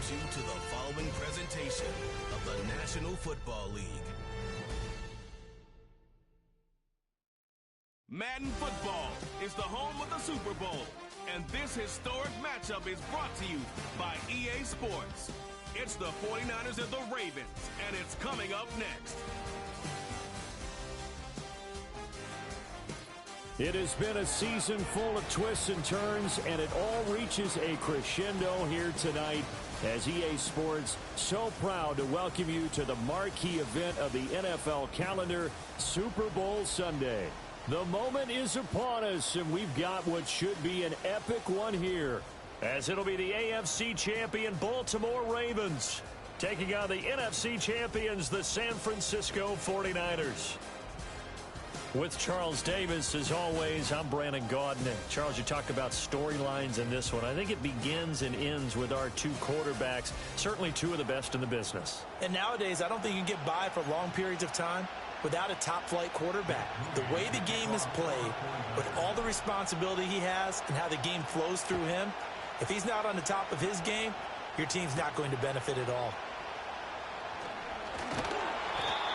welcomes you to the following presentation of the National Football League. Madden Football is the home of the Super Bowl, and this historic matchup is brought to you by EA Sports. It's the 49ers and the Ravens, and it's coming up next. It has been a season full of twists and turns, and it all reaches a crescendo here tonight as EA Sports so proud to welcome you to the marquee event of the NFL calendar, Super Bowl Sunday. The moment is upon us, and we've got what should be an epic one here, as it'll be the AFC champion Baltimore Ravens taking on the NFC champions, the San Francisco 49ers. With Charles Davis, as always, I'm Brandon Gaudin. Charles, you talked about storylines in this one. I think it begins and ends with our two quarterbacks, certainly two of the best in the business. And nowadays, I don't think you can get by for long periods of time without a top-flight quarterback. The way the game is played, with all the responsibility he has and how the game flows through him, if he's not on the top of his game, your team's not going to benefit at all.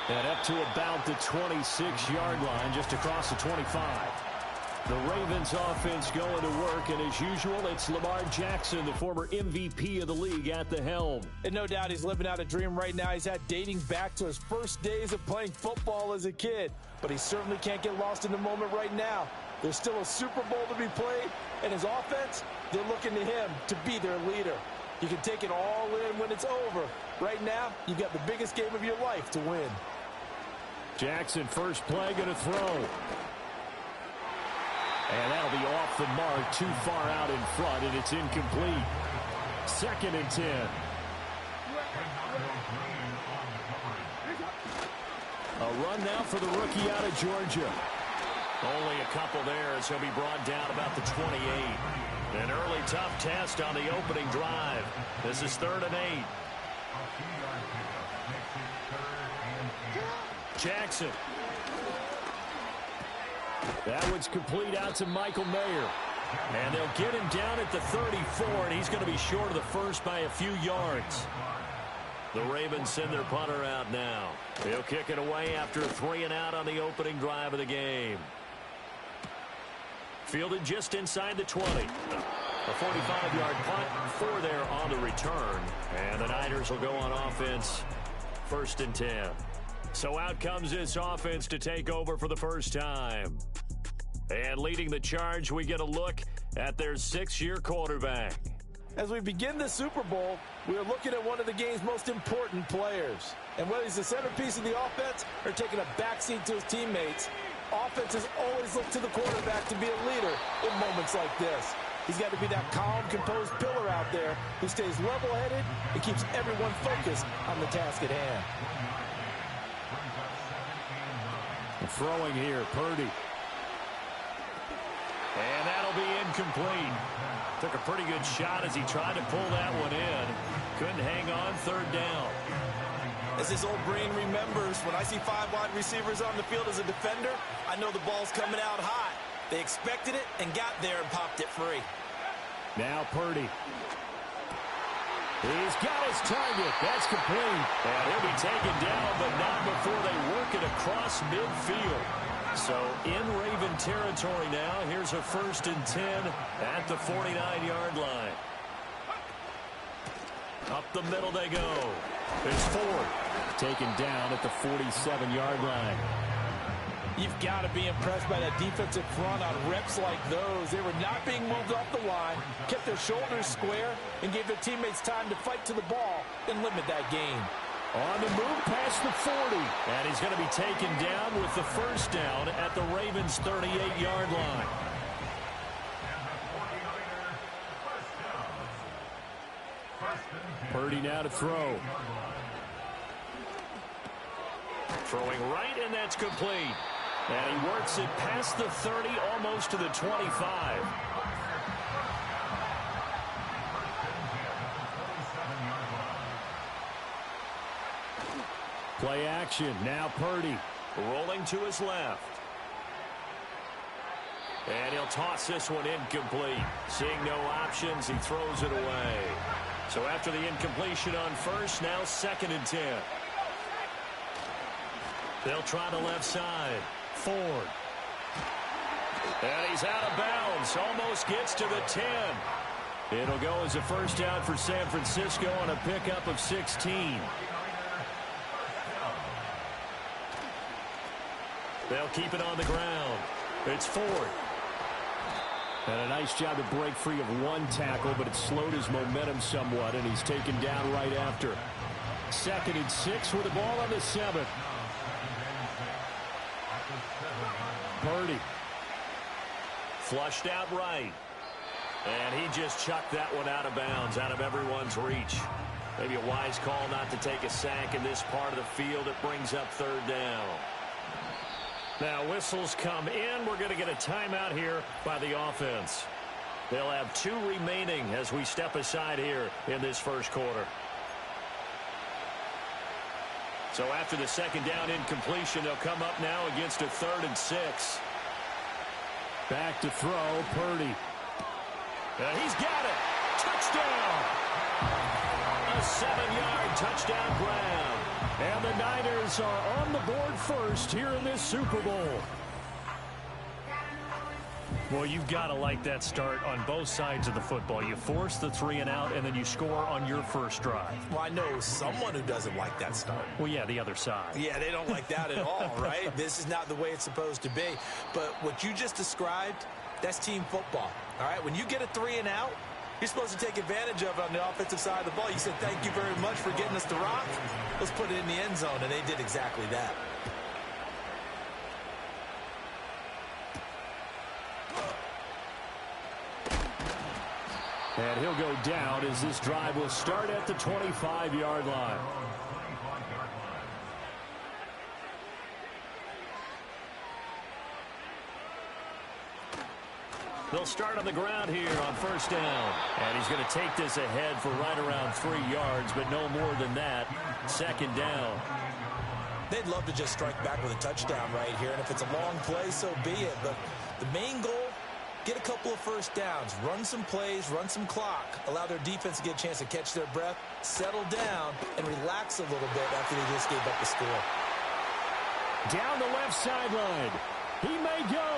And up to about the 26-yard line, just across the 25. The Ravens offense going to work, and as usual, it's Lamar Jackson, the former MVP of the league, at the helm. And no doubt he's living out a dream right now. He's had dating back to his first days of playing football as a kid. But he certainly can't get lost in the moment right now. There's still a Super Bowl to be played, and his offense, they're looking to him to be their leader. You can take it all in when it's over. Right now, you've got the biggest game of your life to win. Jackson, first play, going to throw. And that'll be off the mark, too far out in front, and it's incomplete. 2nd and 10. A run now for the rookie out of Georgia. Only a couple there as he'll be brought down about the 28. An early tough test on the opening drive. This is 3rd and 8. Jackson. That one's complete out to Michael Mayer. And they'll get him down at the 34, and he's going to be short of the first by a few yards. The Ravens send their punter out now. He'll kick it away after a 3 and out on the opening drive of the game. Fielded just inside the 20. A 45-yard punt, 4 there on the return. And the Niners will go on offense, 1st and 10. So out comes this offense to take over for the first time. And leading the charge, we get a look at their 6-year quarterback. As we begin the Super Bowl, we are looking at one of the game's most important players. And whether he's the centerpiece of the offense or taking a backseat to his teammates, offenses always look to the quarterback to be a leader in moments like this. He's got to be that calm, composed pillar out there who stays level-headed and keeps everyone focused on the task at hand. Throwing here, Purdy. And that'll be incomplete. Took a pretty good shot as he tried to pull that one in. Couldn't hang on, 3rd down. As his old brain remembers, when I see 5 wide receivers on the field as a defender, I know the ball's coming out high. They expected it and got there and popped it free. Now Purdy. He's got his target. That's complete. And he'll be taken down, but not before they work it across midfield. So in Raven territory now. Here's a 1st and 10 at the 49-yard line. Up the middle they go. It's Ford. Taken down at the 47-yard line. You've got to be impressed by that defensive front on reps like those. They were not being moved off the line, kept their shoulders square, and gave their teammates time to fight to the ball and limit that gain. On the move past the 40. And he's going to be taken down with the 1st down at the Ravens' 38-yard line. Purdy now to throw. Throwing right, and that's complete. And he works it past the 30, almost to the 25. Play action. Now Purdy rolling to his left. And he'll toss this one incomplete. Seeing no options, he throws it away. So after the incompletion on first, now 2nd and 10. They'll try the left side. Ford. And he's out of bounds. Almost gets to the 10. It'll go as a first down for San Francisco on a pickup of 16. They'll keep it on the ground. It's Ford. And a nice job to break free of one tackle, but it slowed his momentum somewhat, and he's taken down right after. 2nd and 6 with the ball on the 7. Purdy. Flushed out right. And he just chucked that one out of bounds, out of everyone's reach. Maybe a wise call not to take a sack in this part of the field. It brings up 3rd down. Now whistles come in. We're going to get a timeout here by the offense. They'll have 2 remaining as we step aside here in this first quarter. So after the 2nd down incompletion, they'll come up now against a 3rd and 6. Back to throw, Purdy. He's got it. Touchdown. A 7-yard touchdown grab. And the Niners are on the board first here in this Super Bowl. Well, you've got to like that start on both sides of the football. You force the 3 and out, and then you score on your first drive. Well, I know someone who doesn't like that start. Well, yeah, the other side. Yeah, they don't like that at all, right? This is not the way it's supposed to be. But what you just described, that's team football, all right? When you get a 3 and out, you're supposed to take advantage of it on the offensive side of the ball. You said, thank you very much for getting us the rock. Let's put it in the end zone, and they did exactly that. And he'll go down as this drive will start at the 25-yard line. They'll start on the ground here on 1st down. And he's going to take this ahead for right around 3 yards, but no more than that. 2nd down. They'd love to just strike back with a touchdown right here, and if it's a long play, so be it. But the main goal, get a couple of first downs, run some plays, run some clock, allow their defense to get a chance to catch their breath, settle down, and relax a little bit after they just gave up the score. Down the left sideline. He may go.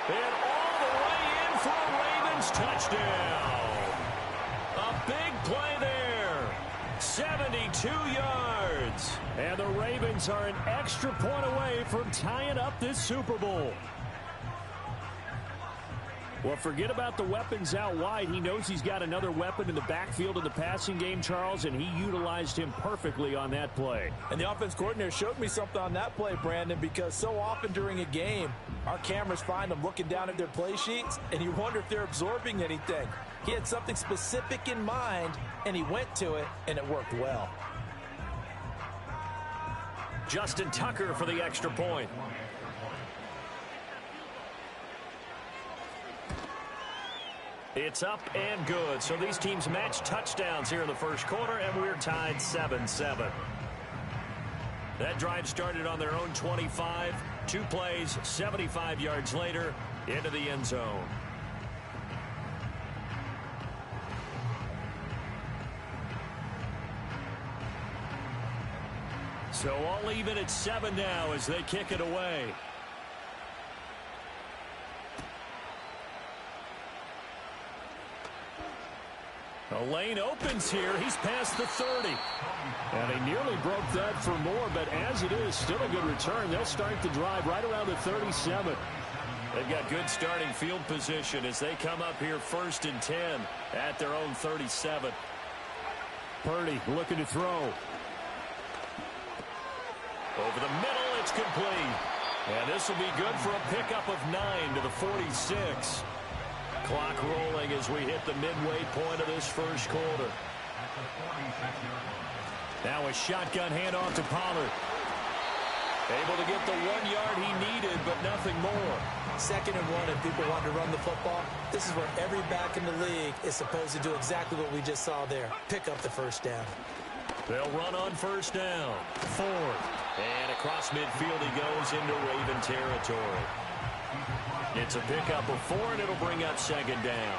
And all the way in for a Ravens touchdown. A big play there. 72 yards. And the Ravens are an extra point away from tying up this Super Bowl. Well, forget about the weapons out wide. He knows he's got another weapon in the backfield in the passing game, Charles, and he utilized him perfectly on that play. And the offense coordinator showed me something on that play, Brandon, because so often during a game, our cameras find them looking down at their play sheets, and you wonder if they're absorbing anything. He had something specific in mind, and he went to it, and it worked well. Justin Tucker for the extra point. It's up and good. So these teams match touchdowns here in the first quarter, and we're tied 7-7. That drive started on their own 25. 2 plays, 75 yards later, into the end zone. So all even at 7 now as they kick it away. The lane opens here. He's past the 30. And he nearly broke that for more, but as it is, still a good return. They'll start the drive right around the 37. They've got good starting field position as they come up here 1st and 10 at their own 37. Purdy looking to throw. Over the middle, it's complete. And this will be good for a pickup of 9 to the 46. Clock rolling as we hit the midway point of this first quarter. Now a shotgun handoff to Pollard. Able to get the 1 yard he needed, but nothing more. 2nd and 1, and people want to run the football. This is where every back in the league is supposed to do exactly what we just saw there. Pick up the first down. They'll run on 1st down. Ford. And across midfield he goes into Raven territory. It's a pickup of 4, and it'll bring up 2nd down.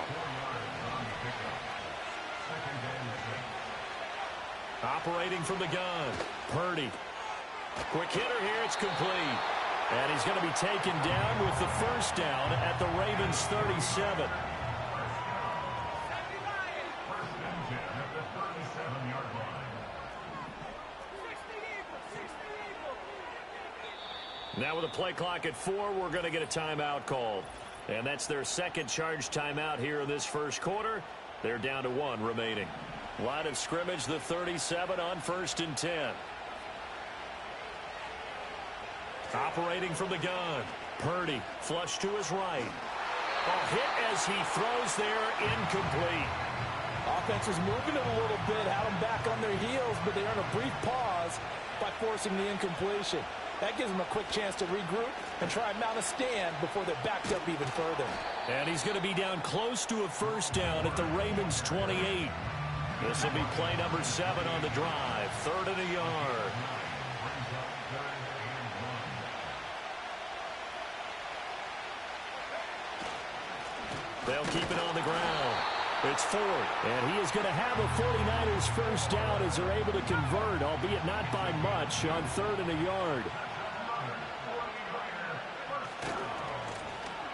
Operating from the gun, Purdy. Quick hitter here, it's complete. And he's going to be taken down with the first down at the Ravens' 37. Now with a play clock at 4, we're going to get a timeout called. And that's their second charge timeout here in this first quarter. They're down to 1 remaining. Line of scrimmage, the 37 on 1st and 10. Operating from the gun, Purdy, flush to his right. A hit as he throws there, incomplete. Offense was moving it a little bit, had them back on their heels, but they earned a brief pause by forcing the incompletion. That gives them a quick chance to regroup and try and mount a stand before they're backed up even further. And he's going to be down close to a first down at the Ravens' 28. This will be play number 7 on the drive, 3rd and a yard. They'll keep it on the ground. It's 4th, and he is going to have a 49ers first down as they're able to convert, albeit not by much, on 3rd and a yard.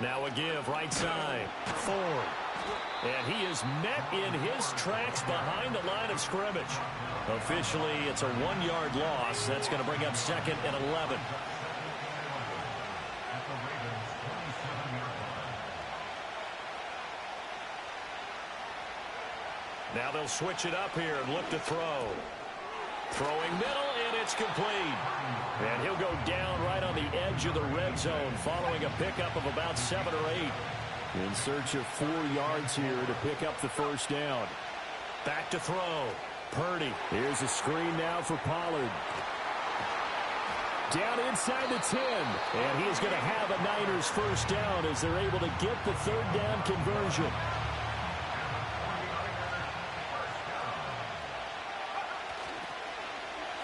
Now a give, right side, Ford. And he is met in his tracks behind the line of scrimmage. Officially, it's a 1-yard loss. That's going to bring up 2nd and 11. Now they'll switch it up here and look to throw. Throwing middle, and it's complete. And he'll go down right on the edge of the red zone following a pickup of about 7 or 8. In search of 4 yards here to pick up the first down. Back to throw. Purdy. Here's a screen now for Pollard. Down inside the 10. And he is going to have a Niners first down as they're able to get the 3rd down conversion.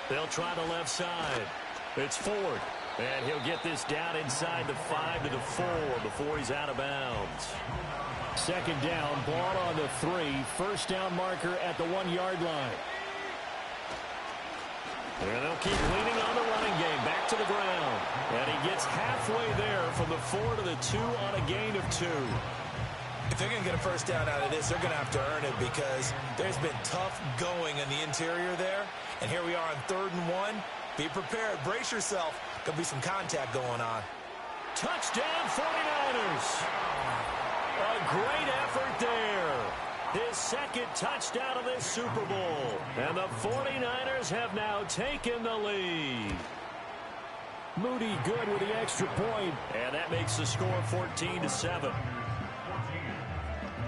They'll try the left side. It's Ford. And he'll get this down inside the 5 to the 4 before he's out of bounds. 2nd down, ball on the 3. First down marker at the 1-yard line. And they'll keep leaning on the running game. Back to the ground. And he gets halfway there from the 4 to the 2 on a gain of 2. If they're going to get a first down out of this, they're going to have to earn it because there's been tough going in the interior there. And here we are on 3rd and 1. Be prepared. Brace yourself. There'll be some contact going on. Touchdown 49ers. A great effort there. His 2nd touchdown of this Super Bowl. And the 49ers have now taken the lead. Moody good with the extra point. And that makes the score 14-7.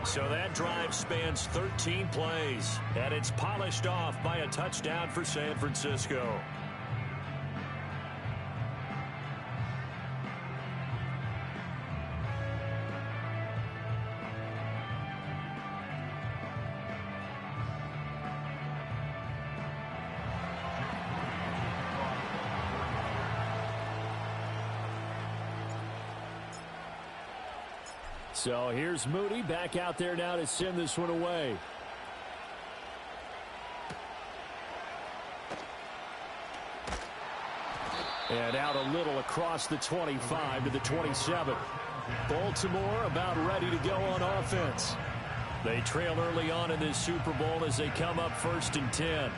So that drive spans 13 plays, and it's polished off by a touchdown for San Francisco. So here's Moody back out there now to send this one away. And out a little across the 25 to the 27. Baltimore about ready to go on offense. They trail early on in this Super Bowl as they come up 1st and 10.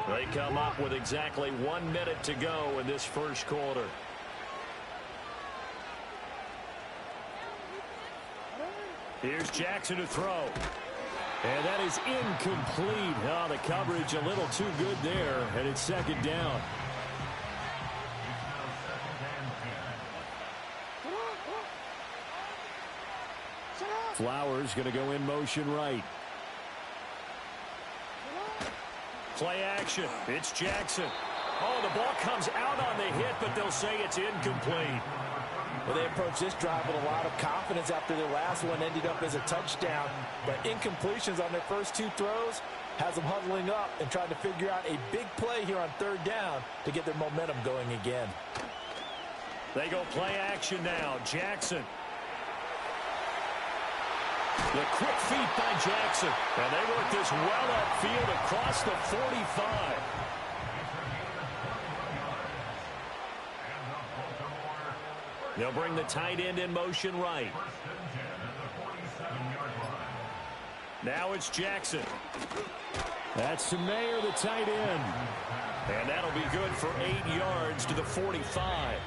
They come up with exactly 1 minute to go in this first quarter. Here's Jackson to throw. And that is incomplete. Oh, the coverage a little too good there, and it's 2nd down. Flowers going to go in motion right. Play action. It's Jackson. Oh, the ball comes out on the hit, but they'll say it's incomplete. Well, they approached this drive with a lot of confidence after their last one ended up as a touchdown. But incompletions on their first 2 throws has them huddling up and trying to figure out a big play here on 3rd down to get their momentum going again. They go play action now. Jackson. The quick feet by Jackson. And they work this well upfield across the 45. They'll bring the tight end in motion right. Now it's Jackson. That's to Mayer, the tight end. And that'll be good for 8 yards to the 45.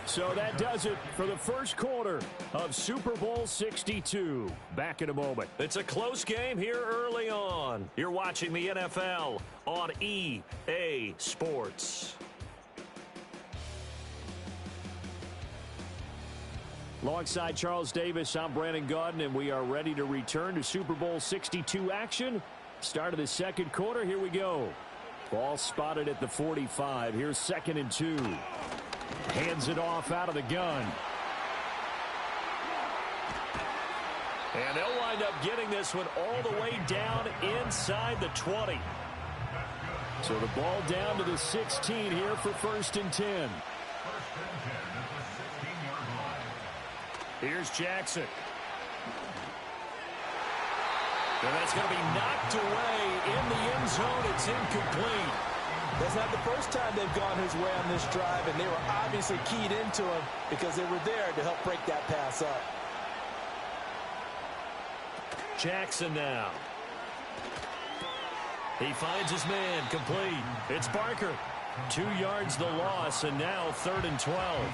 So that does it for the first quarter of Super Bowl 62. Back in a moment. It's a close game here early on. You're watching the NFL on EA Sports. Alongside Charles Davis, I'm Brandon Gaudin, and we are ready to return to Super Bowl 62 action. Start of the second quarter. Here we go. Ball spotted at the 45. Here's 2nd and 2. Hands it off out of the gun. And they'll wind up getting this one all the way down inside the 20. So the ball down to the 16 here for 1st and 10. Here's Jackson. And that's going to be knocked away in the end zone. It's incomplete. That's not the first time they've gone his way on this drive, and they were obviously keyed into him because they were there to help break that pass up. Jackson now. He finds his man, complete. It's Barker. 2 yards the loss, and now 3rd and 12.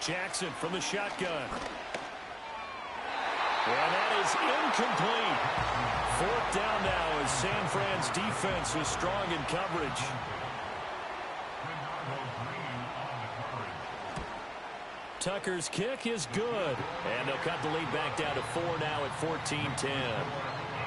Jackson from the shotgun. And that is incomplete. 4th down now as San Fran's defense was strong in coverage. Tucker's kick is good. And they'll cut the lead back down to 4 now at 14-10.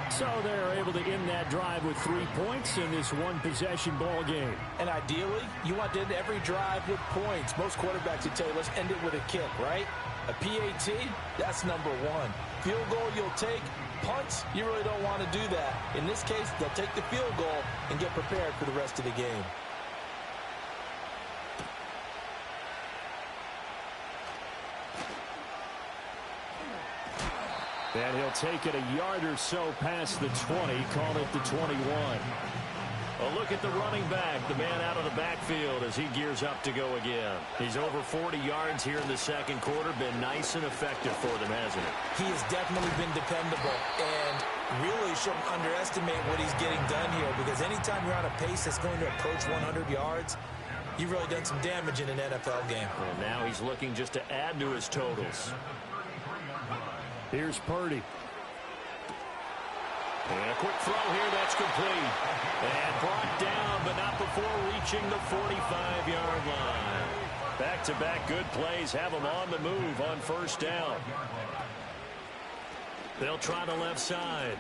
So they're able to end that drive with 3 points in this one-possession ball game. And ideally, you want to end every drive with points. Most quarterbacks would tell you, let's end it with a kick, right? A PAT, that's number 1. Field goal you'll take. Punts, you really don't want to do that. In this case, they'll take the field goal and get prepared for the rest of the game. And he'll take it a yard or so past the 20, call it the 21. A look at the running back, the man out of the backfield as he gears up to go again. He's over 40 yards here in the second quarter. Been nice and effective for them, hasn't he? He has definitely been dependable and really shouldn't underestimate what he's getting done here, because anytime you're on a pace that's going to approach 100 yards, you've really done some damage in an NFL game. And now he's looking just to add to his totals. Here's Purdy. And a quick throw here, that's complete. And brought down, but not before reaching the 45-yard line. Back-to-back good plays have them on the move on 1st down. They'll try the left side.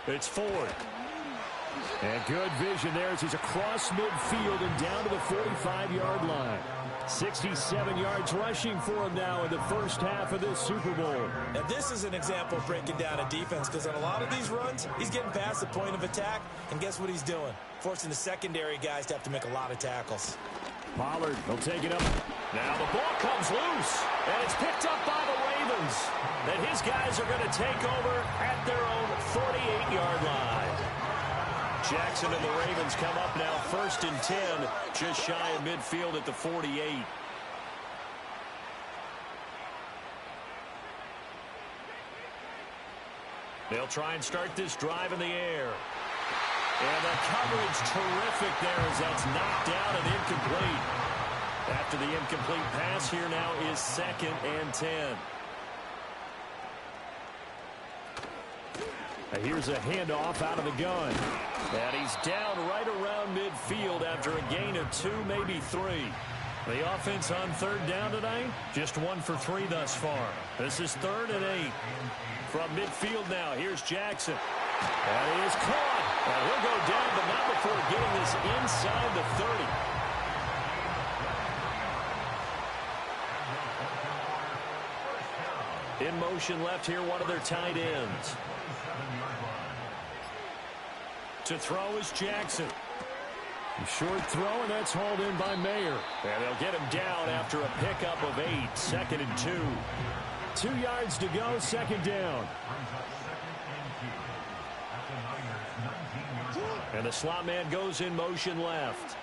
It's Ford. And good vision there as he's across midfield and down to the 45-yard line. 67 yards rushing for him now in the first half of this Super Bowl. Now this is an example of breaking down a defense, because on a lot of these runs, he's getting past the point of attack, and guess what he's doing? Forcing the secondary guys to have to make a lot of tackles. Pollard will take it up. Now the ball comes loose, and it's picked up by the Ravens. And his guys are going to take over at their own 48-yard line. Jackson and the Ravens come up now 1st and 10, just shy of midfield at the 48. They'll try and start this drive in the air. And the coverage terrific there as that's knocked out and incomplete. After the incomplete pass, here now is 2nd and 10. Here's a handoff out of the gun. And he's down right around midfield after a gain of 2, maybe 3. The offense on 3rd down tonight, just 1 for 3 thus far. This is 3rd and 8. From midfield now, here's Jackson. And he is caught. And he'll go down, but not before getting this inside the 30. In motion left here, one of their tight ends. To throw is Jackson. Short throw, and that's hauled in by Mayer. And they'll get him down after a pickup of 8, 2nd and 2. 2 yards to go, 2nd down. And the slot man goes in motion left.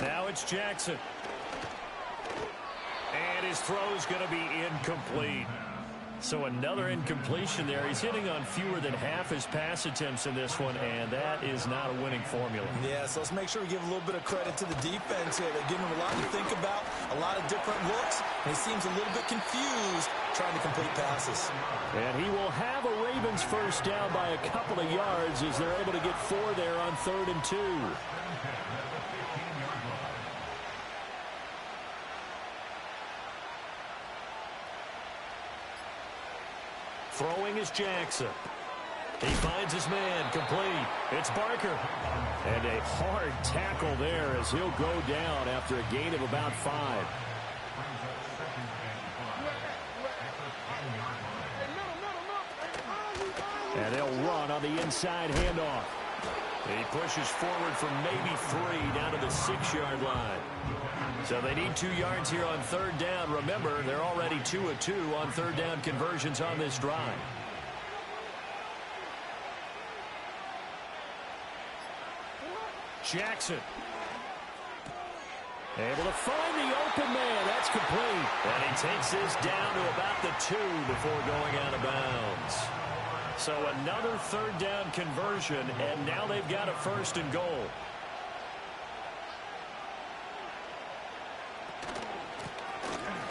Now it's Jackson. And his throw's going to be incomplete. So another incompletion there. He's hitting on fewer than half his pass attempts in this one, and that is not a winning formula. Yeah, so let's make sure we give a little bit of credit to the defense here. They're giving him a lot to think about, a lot of different looks, and he seems a little bit confused trying to complete passes. And he will have a Ravens first down by a couple of yards as they're able to get 4 there on 3rd and 2. Throwing is Jackson. He finds his man, complete. It's Barker. And a hard tackle there as he'll go down after a gain of about 5. And they'll run on the inside handoff. He pushes forward from maybe 3 down to the 6-yard line. So they need 2 yards here on 3rd down. Remember, they're already 2 of 2 on 3rd down conversions on this drive. Jackson. Able to find the open man. That's complete. And he takes this down to about the 2 before going out of bounds. So another 3rd down conversion, and now they've got a 1st and goal.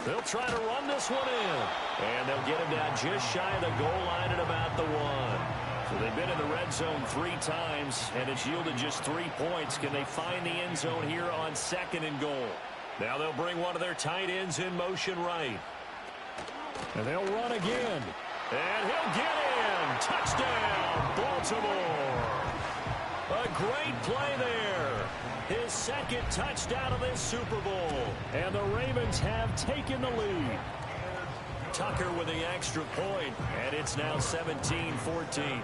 They'll try to run this one in. And they'll get him down just shy of the goal line at about the 1. So they've been in the red zone 3 times, and it's yielded just 3 points. Can they find the end zone here on 2nd and goal? Now they'll bring one of their tight ends in motion right. And they'll run again. And he'll get in. Touchdown, Baltimore. A great play there. His 2nd touchdown of this Super Bowl. And the Ravens have taken the lead. Tucker with the extra point, and it's now 17-14.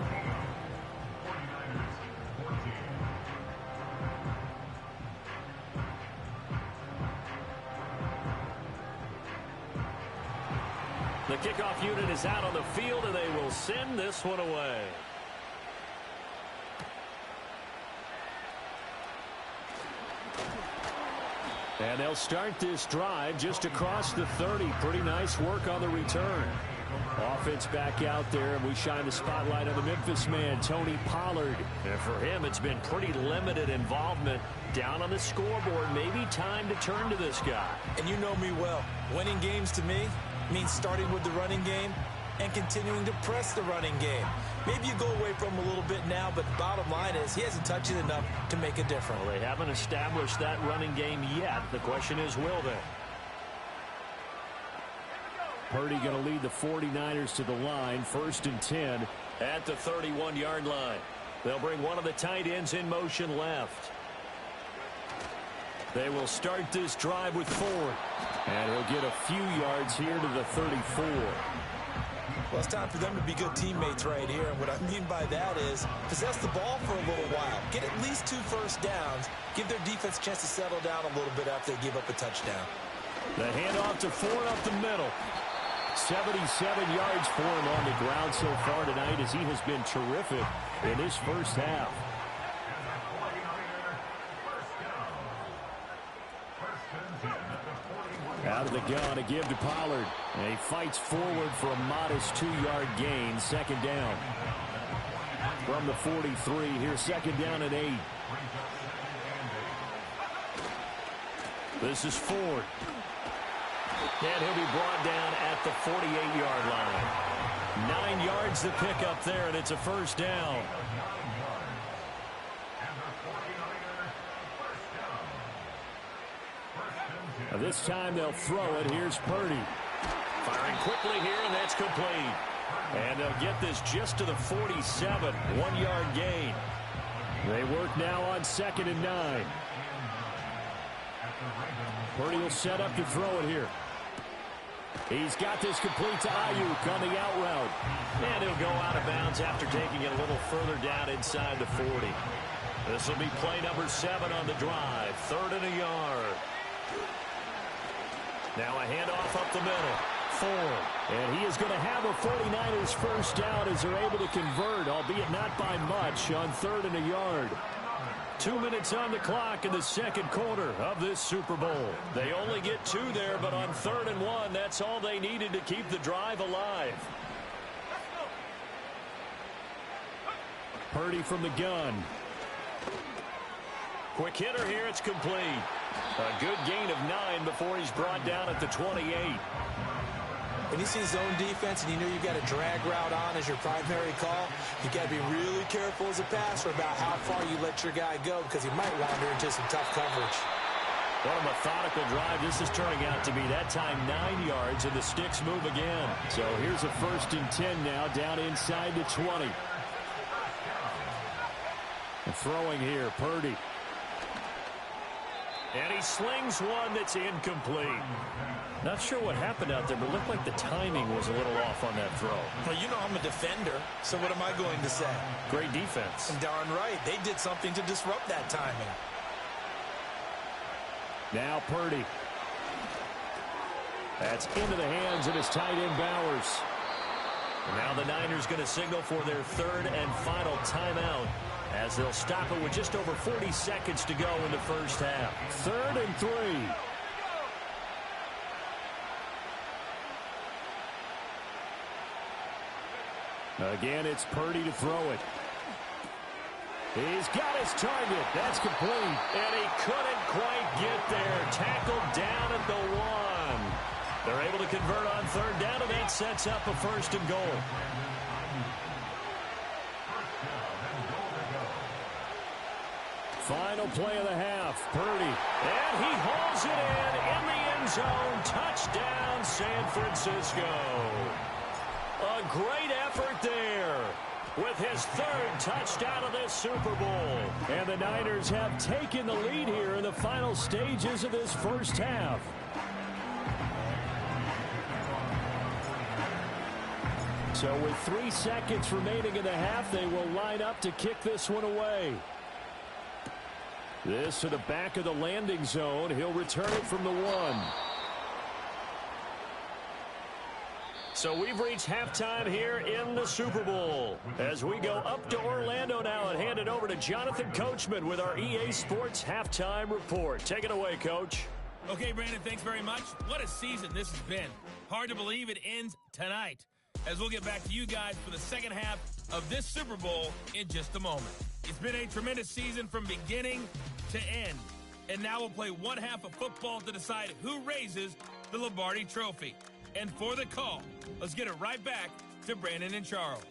The kickoff unit is out on the field, and they will send this one away. And they'll start this drive just across the 30. Pretty nice work on the return. Offense back out there, and we shine the spotlight on the Memphis man, Tony Pollard. And for him, it's been pretty limited involvement. Down on the scoreboard, maybe time to turn to this guy. And you know me well. Winning games to me means starting with the running game and continuing to press the running game. Maybe you go away from him a little bit now, but bottom line is he hasn't touched it enough to make a difference. Well, they haven't established that running game yet. The question is, will they? Purdy going to lead the 49ers to the line, 1st and 10. At the 31-yard line. They'll bring one of the tight ends in motion left. They will start this drive with Ford. And he'll get a few yards here to the 34. Well, it's time for them to be good teammates right here. And what I mean by that is possess the ball for a little while. Get at least 2 first downs. Give their defense a chance to settle down a little bit after they give up a touchdown. The handoff to Ford up the middle. 77 yards for him on the ground so far tonight as he has been terrific in this first half. Out of the gun, a give to Pollard. And he fights forward for a modest 2-yard gain, 2nd down. From the 43, here's 2nd down and 8. This is Ford. And he'll be brought down at the 48-yard line. 9 yards to pick up there, and it's a 1st down. This time they'll throw it. Here's Purdy. Firing quickly here, and that's complete. And they'll get this just to the 47. 1-yard gain. They work now on 2nd and 9. Purdy will set up to throw it here. He's got this complete to Ayuk on the out route. And he'll go out of bounds after taking it a little further down inside the 40. This will be play number 7 on the drive. 3rd and a yard. Now a handoff up the middle. 4. And he is going to have a 49ers first down as they're able to convert, albeit not by much, on 3rd and a yard. 2 minutes on the clock in the second quarter of this Super Bowl. They only get 2 there, but on 3rd and 1, that's all they needed to keep the drive alive. Purdy from the gun. Quick hitter here, it's complete. A good gain of 9 before he's brought down at the 28. When you see zone defense and you know you've got a drag route on as your primary call, you got to be really careful as a passer about how far you let your guy go because he might wander into some tough coverage. What a methodical drive this is turning out to be. That time 9 yards, and the sticks move again. So here's a 1st and 10 now, down inside the 20. And throwing here, Purdy. And he slings one that's incomplete. Not sure what happened out there, but it looked like the timing was a little off on that throw. Well, you know I'm a defender, so what am I going to say? Great defense. And darn right, they did something to disrupt that timing. Now Purdy. That's into the hands of his tight end Bowers. And now the Niners going to signal for their 3rd and final timeout, as they'll stop it with just over 40 seconds to go in the first half. 3rd and 3. Again, it's Purdy to throw it. He's got his target. That's complete. And he couldn't quite get there. Tackled down at the 1. They're able to convert on 3rd down, and that sets up a 1st and goal. Final play of the half. Purdy. And he hauls it in the end zone. Touchdown, San Francisco. A great effort there with his 3rd touchdown of this Super Bowl. And the Niners have taken the lead here in the final stages of this first half. So with 3 seconds remaining in the half, they will line up to kick this one away. This to the back of the landing zone. He'll return it from the 1. So we've reached halftime here in the Super Bowl. As we go up to Orlando now and hand it over to Jonathan Coachman with our EA Sports Halftime Report. Take it away, Coach. Okay, Brandon, thanks very much. What a season this has been. Hard to believe it ends tonight, as we'll get back to you guys for the second half of this Super Bowl in just a moment. It's been a tremendous season from beginning to end. And now we'll play one half of football to decide who raises the Lombardi Trophy. And for the call, let's get it right back to Brandon and Charles.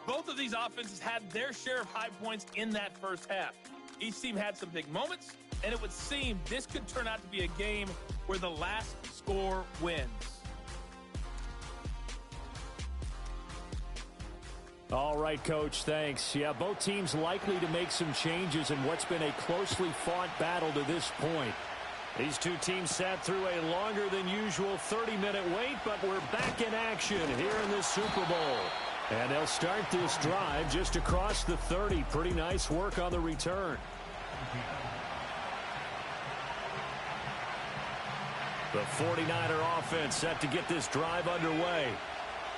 Both of these offenses had their share of high points in that first half. Each team had some big moments, and it would seem this could turn out to be a game where the last score wins. All right, Coach, thanks. Yeah, both teams likely to make some changes in what's been a closely fought battle to this point. These two teams sat through a longer than usual 30-minute wait, but we're back in action here in this Super Bowl. And they'll start this drive just across the 30. Pretty nice work on the return. The 49er offense set to get this drive underway.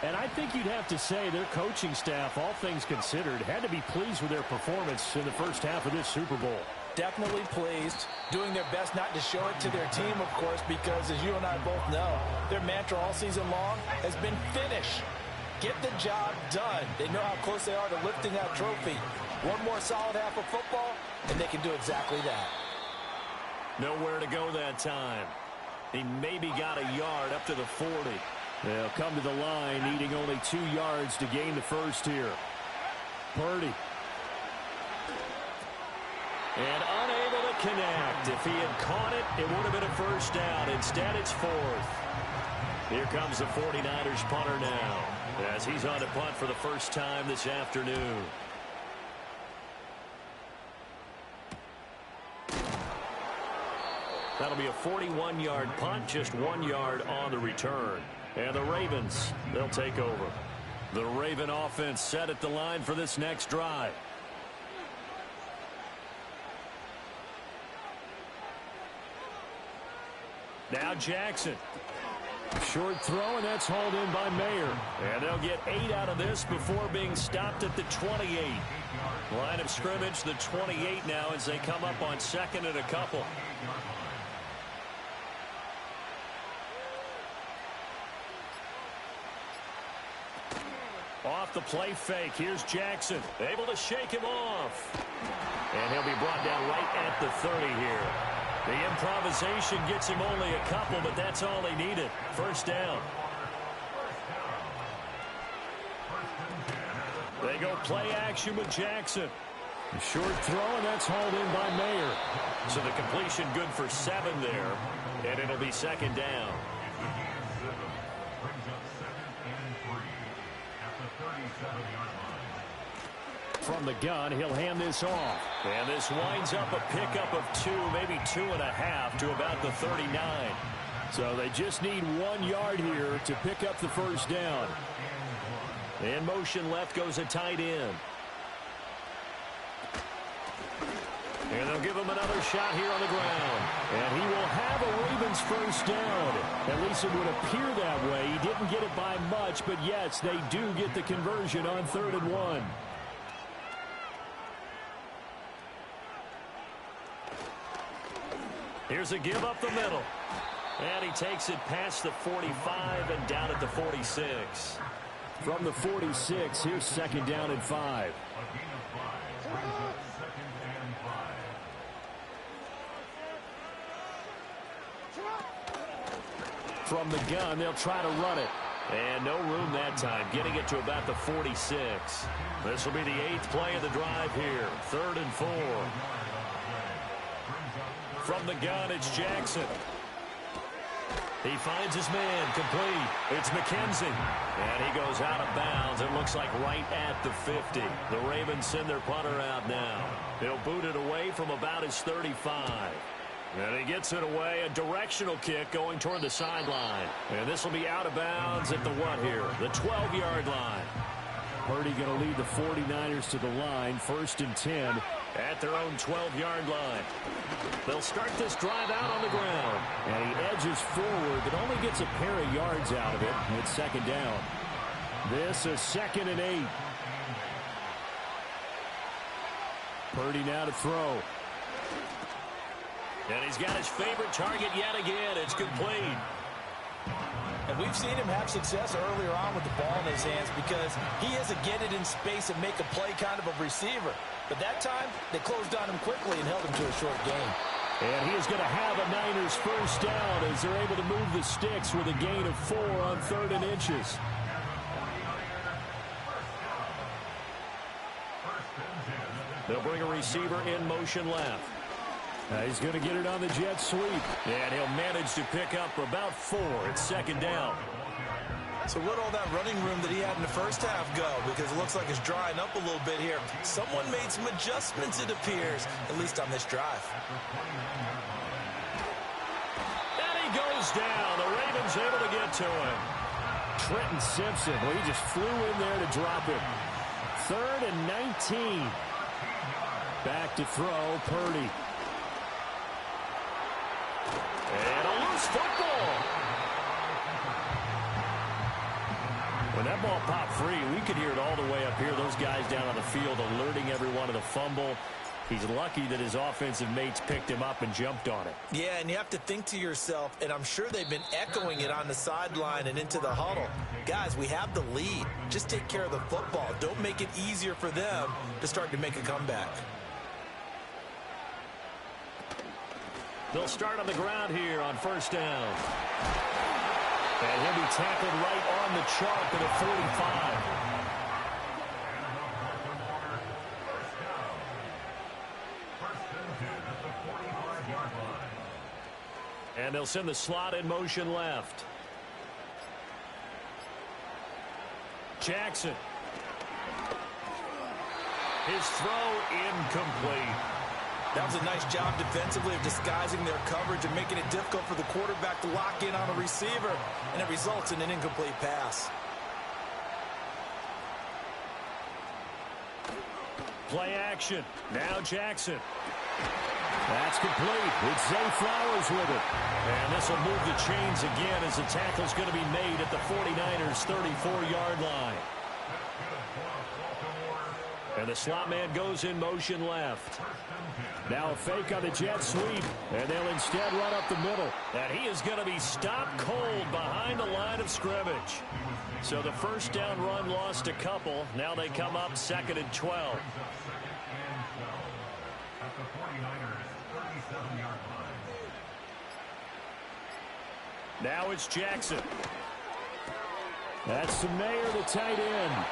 And I think you'd have to say their coaching staff, all things considered, had to be pleased with their performance in the first half of this Super Bowl. Definitely pleased, doing their best not to show it to their team, of course, because as you and I both know, their mantra all season long has been finish. Get the job done. They know how close they are to lifting that trophy. One more solid half of football, and they can do exactly that. Nowhere to go that time. He maybe got a yard up to the 40. They'll come to the line, needing only 2 yards to gain the first here. Purdy. And unable to connect. If he had caught it, it would have been a first down. Instead, it's 4th. Here comes the 49ers punter now, as he's on to punt for the first time this afternoon. That'll be a 41-yard punt, just 1 yard on the return. And the Ravens, they'll take over. The Raven offense set at the line for this next drive. Now Jackson. Short throw, and that's hauled in by Mayer. And they'll get 8 out of this before being stopped at the 28. Line of scrimmage, the 28 now as they come up on second and a couple. Off the play fake, here's Jackson. Able to shake him off. And he'll be brought down right at the 30 here. The improvisation gets him only a couple, but that's all he needed. First down. They go play action with Jackson. A short throw, and that's hauled in by Mayer. So the completion good for 7 there, and it'll be second down. From the gun, he'll hand this off. And this winds up a pickup of 2, maybe 2.5 to about the 39. So they just need 1 yard here to pick up the first down. In motion left goes a tight end. And they'll give him another shot here on the ground. And he will have a Ravens first down. At least it would appear that way. He didn't get it by much, but yes, they do get the conversion on 3rd and 1. Here's a give up the middle. And he takes it past the 45 and down at the 46. From the 46, here's second down and 5. From the gun, they'll try to run it. And no room that time, getting it to about the 46. This will be the 8th play of the drive here. 3rd and 4. From the gun, it's Jackson. He finds his man, complete. It's McKenzie. And he goes out of bounds. It looks like right at the 50. The Ravens send their punter out now. He'll boot it away from about his 35. And he gets it away, a directional kick going toward the sideline. And this will be out of bounds at the what here? The 12-yard line. Purdy going to lead the 49ers to the line, 1st and 10 at their own 12-yard line. They'll start this drive out on the ground. And he edges forward, but only gets a pair of yards out of it. It's second down. This is 2nd and 8. Purdy now to throw. And he's got his favorite target yet again. It's complete. And we've seen him have success earlier on with the ball in his hands because he is a get it in space and make a play kind of a receiver. But that time, they closed on him quickly and held him to a short gain. And he is going to have a Niners first down as they're able to move the sticks with a gain of 4 on 3rd and inches. They'll bring a receiver in motion left. He's going to get it on the jet sweep. And he'll manage to pick up about 4. It's second down. So where'd all that running room that he had in the first half go? Because it looks like it's drying up a little bit here. Someone made some adjustments, it appears, at least on this drive. And he goes down. The Ravens able to get to him. Trenton Simpson, well, he just flew in there to drop him. 3rd and 19. Back to throw, Purdy. And a loose football. When that ball popped free, we could hear it all the way up here. Those guys down on the field alerting everyone of the fumble. He's lucky that his offensive mates picked him up and jumped on it. Yeah, and you have to think to yourself, and I'm sure they've been echoing it on the sideline and into the huddle. Guys, we have the lead. Just take care of the football. Don't make it easier for them to start to make a comeback. They'll start on the ground here on first down. And he'll be tackled right on the chalk at a 45. And they'll send the slot in motion left. Jackson. His throw incomplete. That was a nice job defensively of disguising their coverage and making it difficult for the quarterback to lock in on a receiver, and it results in an incomplete pass. Play action. Now Jackson. That's complete. It's Zay Flowers with it. And this will move the chains again as the tackle's going to be made at the 49ers' 34-yard line. And the slot man goes in motion left. Now a fake on the jet sweep, and they'll instead run up the middle. And he is going to be stopped cold behind the line of scrimmage. So the first down run lost a couple. Now they come up 2nd and 12. Now it's Jackson. That's Samayer, the tight end.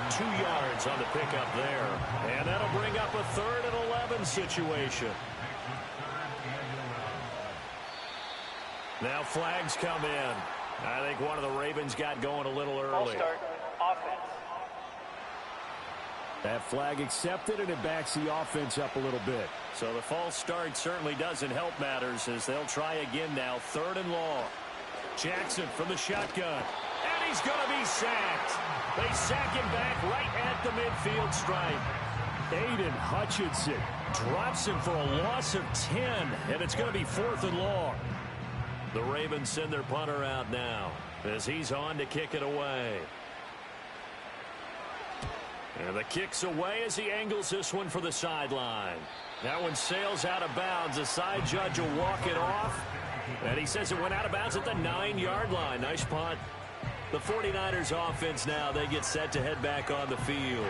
2 yards on the pickup there. And that'll bring up a 3rd and 11 situation. Now flags come in. I think one of the Ravens got going a little early. False start, offense. That flag accepted, and it backs the offense up a little bit. So the false start certainly doesn't help matters as they'll try again now. 3rd and long. Jackson from the shotgun. And he's going to be sacked. They sack him back right at the midfield stripe. Aiden Hutchinson drops him for a loss of 10, and it's going to be 4th and long. The Ravens send their punter out now as he's on to kick it away. And the kick's away as he angles this one for the sideline. That one sails out of bounds. The side judge will walk it off. And he says it went out of bounds at the 9-yard line. Nice punt. The 49ers offense now, they get set to head back on the field.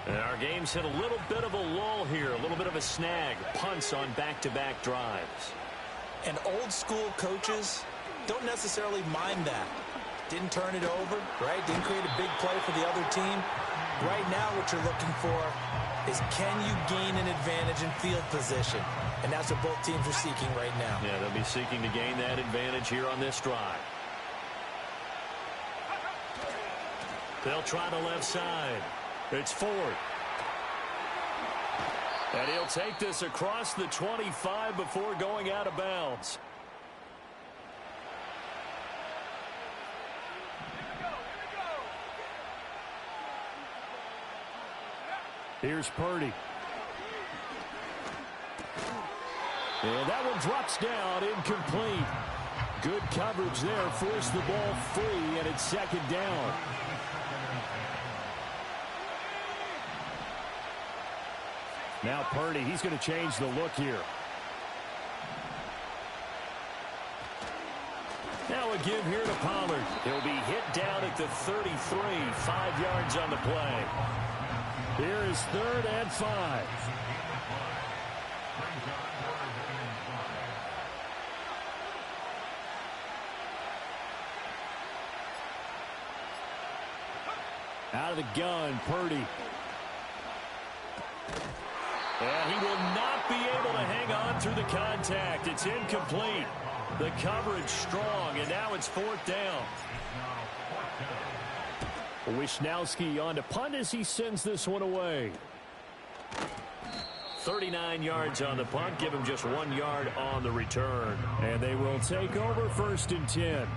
And our game's hit a little bit of a lull here, a little bit of a snag. Punts on back-to-back drives. And old school coaches don't necessarily mind that. Didn't turn it over, right? Didn't create a big play for the other team. Right now what you're looking for is can you gain an advantage in field position? And that's what both teams are seeking right now. Yeah, they'll be seeking to gain that advantage here on this drive. They'll try the left side. It's Ford. And he'll take this across the 25 before going out of bounds. Here's Purdy. And that one drops down, incomplete. Good coverage there, forced the ball free, and it's 2nd down. Now Purdy, he's going to change the look here. Now a give here to Pollard. He'll be hit down at the 33, 5 yards on the play. Here is 3rd and 5. Out of the gun, Purdy. And he will not be able to hang on through the contact. It's incomplete. The coverage strong, and now it's 4th down. Wisnowski on to punt as he sends this one away. 39 yards on the punt. Give him just 1 yard on the return. And they will take over 1st and 10.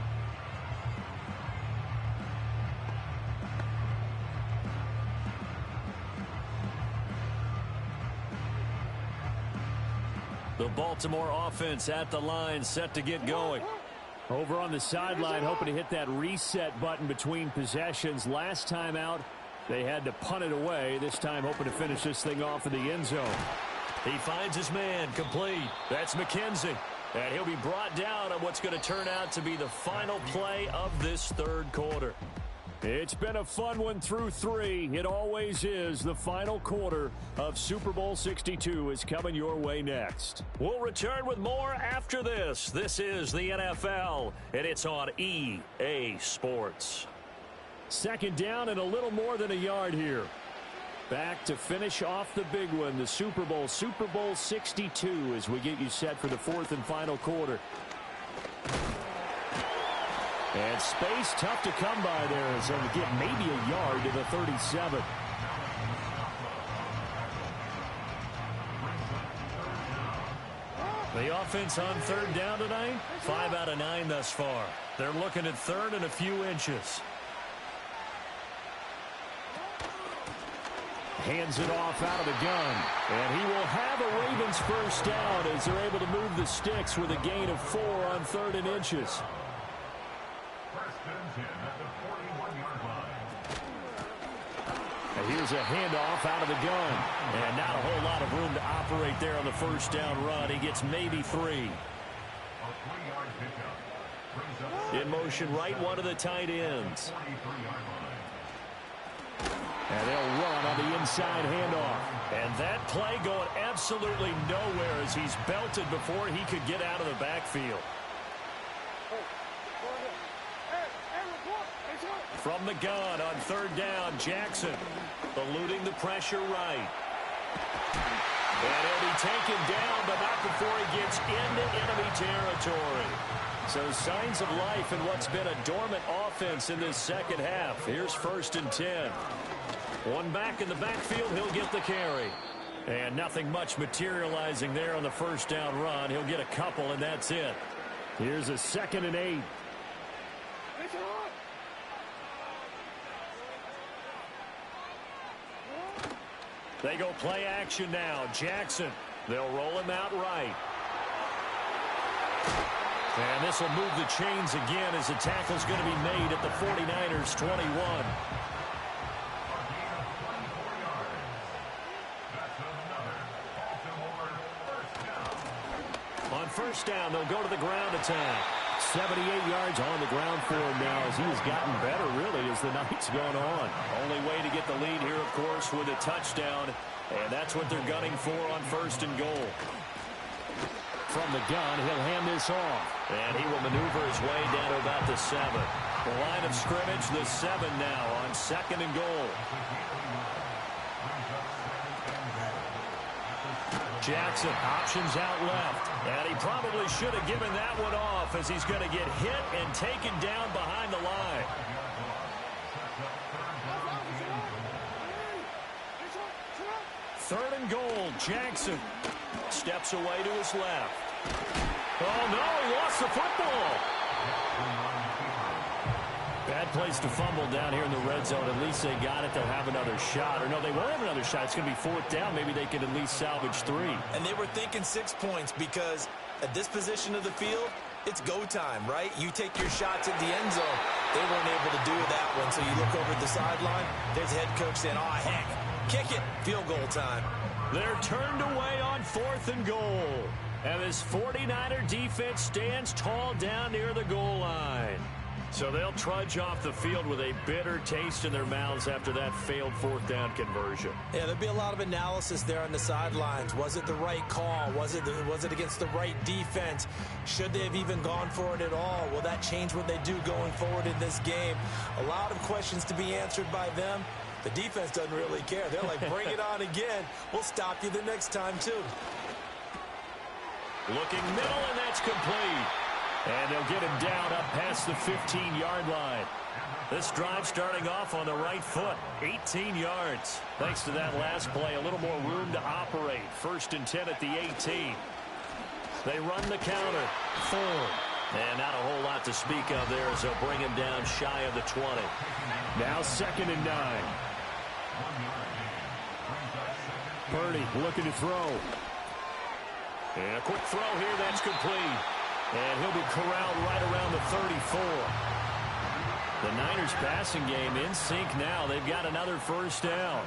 The Baltimore offense at the line, set to get going. Over on the sideline, hoping to hit that reset button between possessions. Last time out, they had to punt it away. This time, hoping to finish this thing off in the end zone. He finds his man, complete. That's McKenzie. And he'll be brought down on what's going to turn out to be the final play of this 3rd quarter. It's been a fun one through 3. It always is. The final quarter of Super Bowl 62 is coming your way next. We'll return with more after this. This is the NFL, and it's on EA Sports. 2nd down and a little more than a yard here. Back to finish off the big one, the Super Bowl 62, as we get you set for the 4th and final quarter. And space tough to come by there as they'll get maybe a yard to the 37. The offense on third down tonight, 5 out of 9 thus far. They're looking at third and a few inches. Hands it off out of the gun. And he will have a Ravens first down as they're able to move the sticks with a gain of 4 on third and inches. And here's a handoff out of the gun. And not a whole lot of room to operate there on the first down run. He gets maybe 3. In motion right, one of the tight ends. And they'll run on the inside handoff. And that play going absolutely nowhere as he's belted before he could get out of the backfield. From the gun on third down, Jackson eluding the pressure right. And he'll be taken down, but not before he gets into enemy territory. So signs of life in what's been a dormant offense in this second half. Here's 1st and 10. One back in the backfield, he'll get the carry. And nothing much materializing there on the first down run. He'll get a couple, and that's it. Here's a 2nd and 8. They go play action now. Jackson, they'll roll him out right. And this will move the chains again as the tackle's going to be made at the 49ers 21. On first down, they'll go to the ground attack. 78 yards on the ground for him now as he has gotten better, really, as the night's gone on. Only way to get the lead here, of course, with a touchdown. And that's what they're gunning for on 1st and goal. From the gun, he'll hand this off. And he will maneuver his way down to about the 7. The line of scrimmage, the 7 now on 2nd and goal. Jackson options out left. And he probably should have given that one off as he's going to get hit and taken down behind the line. Third and goal, Jackson steps away to his left. Oh, no, he lost the football. Bad place to fumble down here in the red zone. At least they got it. They'll have another shot. Or no, they won't have another shot. It's going to be 4th down. Maybe they can at least salvage 3. And they were thinking 6 points because at this position of the field, it's go time, right? You take your shots at the end zone. They weren't able to do that one. So you look over at the sideline. There's the head coach saying, oh, heck, kick it. Field goal time. They're turned away on 4th and goal. And this 49er defense stands tall down near the goal line. So they'll trudge off the field with a bitter taste in their mouths after that failed 4th down conversion. Yeah, there'll be a lot of analysis there on the sidelines. Was it the right call? Was it against the right defense? Should they have even gone for it at all? Will that change what they do going forward in this game? A lot of questions to be answered by them. The defense doesn't really care. They're like, bring it on again. We'll stop you the next time, too. Looking middle, and that's complete. And they'll get him down up past the 15-yard line. This drive starting off on the right foot, 18 yards. Thanks to that last play, a little more room to operate. 1st and 10 at the 18. They run the counter. Ford. And not a whole lot to speak of there as they'll bring him down shy of the 20. Now 2nd and 9. Purdy looking to throw. And a quick throw here, that's complete. And he'll be corralled right around the 34. The Niners passing game in sync now. They've got another first down.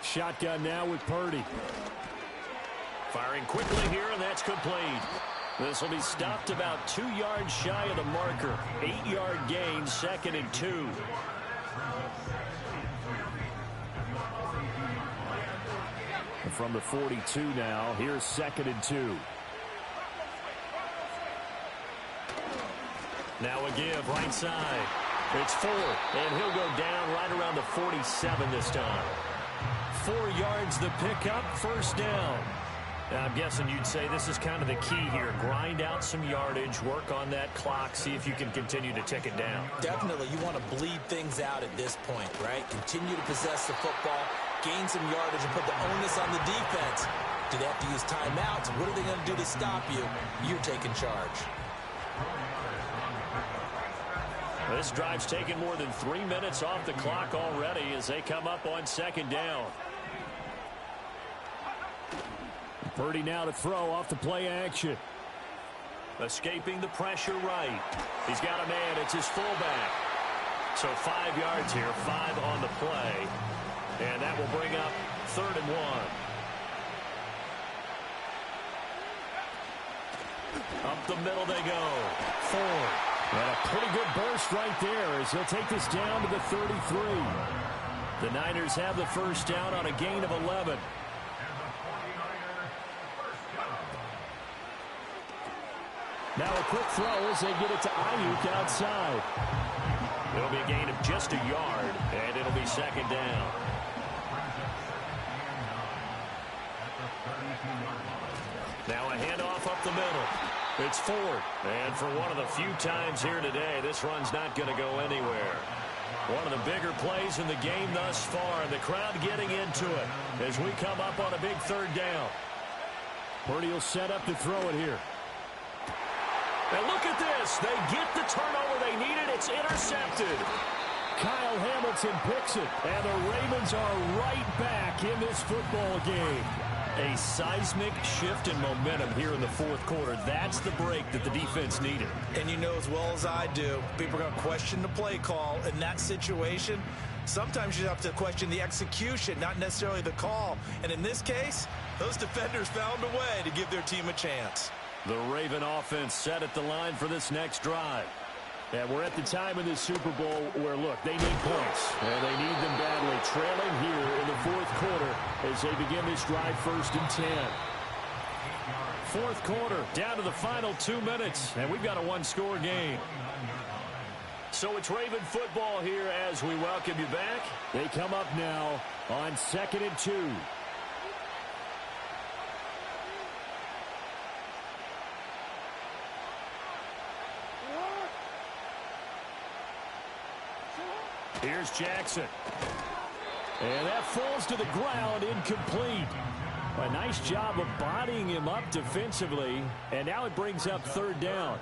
Shotgun now with Purdy. Firing quickly here, and that's complete. This will be stopped about 2 yards shy of the marker. 8-yard gain, 2nd and 2. From the 42 now, here's 2nd and 2. Now a give, right side. It's Ford, and he'll go down right around the 47 this time. 4 yards the pickup, first down. Now, I'm guessing you'd say this is kind of the key here. Grind out some yardage, work on that clock, see if you can continue to tick it down. Definitely, you want to bleed things out at this point, right? Continue to possess the football. gain some yardage and put the onus on the defense. Do they have to use timeouts? What are they going to do to stop you? You're taking charge. This drive's taken more than 3 minutes off the clock already as they come up on second down. Purdy now to throw off the play action. Escaping the pressure right. He's got a man. It's his fullback. So 5 yards here, 5 on the play. And that will bring up 3rd and 1. Up the middle they go. Ford. And a pretty good burst right there as he'll take this down to the 33. The Niners have the first down on a gain of 11. Now a quick throw as they get it to Ayuk outside. It'll be a gain of just a yard, and it'll be second down. Now a handoff up the middle. It's Ford. And for one of the few times here today, this run's not going to go anywhere. One of the bigger plays in the game thus far. The crowd getting into it as we come up on a big 3rd down. Purdy will set up to throw it here. And look at this. They get the turnover they needed. It's intercepted. Kyle Hamilton picks it. And the Ravens are right back in this football game. A seismic shift in momentum here in the 4th quarter. That's the break that the defense needed. And you know as well as I do, people are going to question the play call in that situation. Sometimes you have to question the execution, not necessarily the call. And in this case, those defenders found a way to give their team a chance. The Raven offense set at the line for this next drive. And we're at the time in the Super Bowl where, look, they need points. And they need them badly. Trailing here in the 4th quarter as they begin this drive 1st and 10. 4th quarter, down to the final 2 minutes. And we've got a 1-score game. So it's Raven football here as we welcome you back. They come up now on 2nd and 2. Here's Jackson. And that falls to the ground, incomplete. A nice job of bodying him up defensively. And now it brings up 3rd down.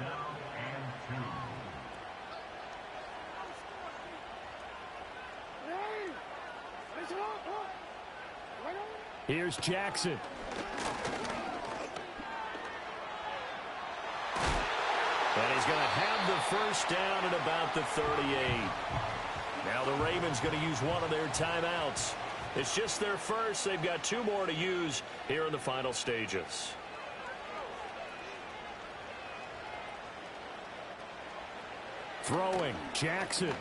Here's Jackson. And he's going to have the first down at about the 38. Now the Ravens going to use one of their timeouts. It's just their first. They've got 2 more to use here in the final stages. Throwing, Jackson.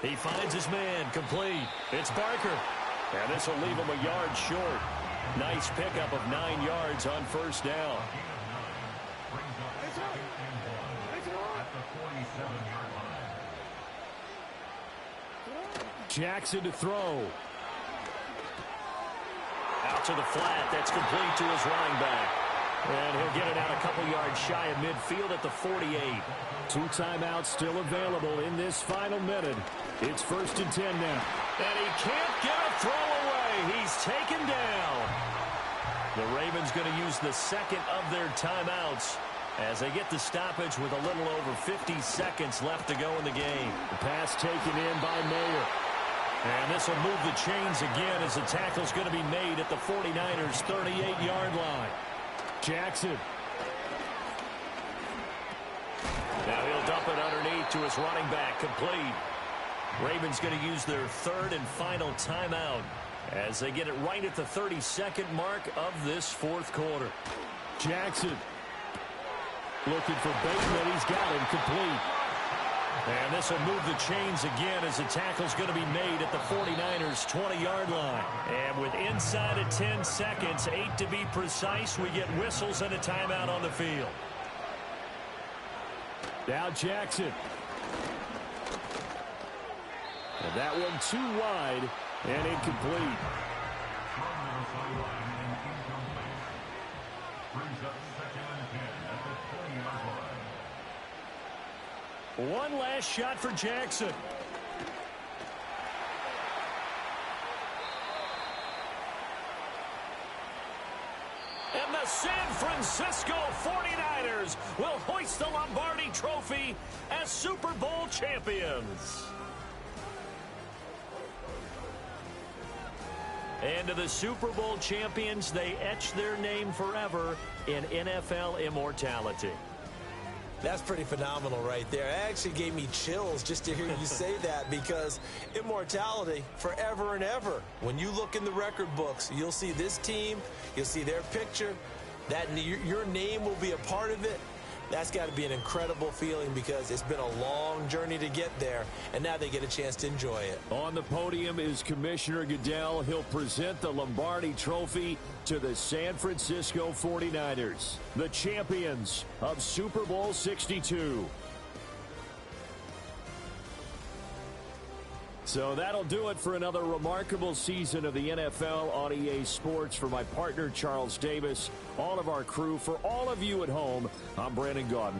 He finds his man, complete. It's Barker. And this will leave him a yard short. Nice pickup of 9 yards on first down. Jackson to throw. Out to the flat. That's complete to his running back. And he'll get it out a couple yards shy of midfield at the 48. 2 timeouts still available in this final minute. It's 1st and 10 now. And he can't get a throw away. He's taken down. The Ravens going to use the second of their timeouts as they get the stoppage with a little over 50 seconds left to go in the game. The pass taken in by Mayer. And this will move the chains again as the tackle's going to be made at the 49ers' 38-yard line. Jackson. Now he'll dump it underneath to his running back, complete. Ravens going to use their 3rd and final timeout as they get it right at the 32nd mark of this 4th quarter. Jackson. Looking for Bateman. He's got him, complete. And this will move the chains again as the tackle's going to be made at the 49ers' 20-yard line. And with inside of 10 seconds, 8 to be precise, we get whistles and a timeout on the field. Now Jackson. And that one too wide and incomplete. One last shot for Jackson. Francisco 49ers will hoist the Lombardi Trophy as Super Bowl champions. And to the Super Bowl champions, they etch their name forever in NFL immortality. That's pretty phenomenal right there. It actually gave me chills just to hear you say that, because immortality forever and ever. When you look in the record books, you'll see this team, you'll see their picture, that your name will be a part of it. That's got to be an incredible feeling, because it's been a long journey to get there, and now they get a chance to enjoy it. On the podium is Commissioner Goodell. He'll present the Lombardi Trophy to the San Francisco 49ers, the champions of Super Bowl 62. So that'll do it for another remarkable season of the NFL on EA Sports. For my partner, Charles Davis, all of our crew, for all of you at home, I'm Brandon Gaudin.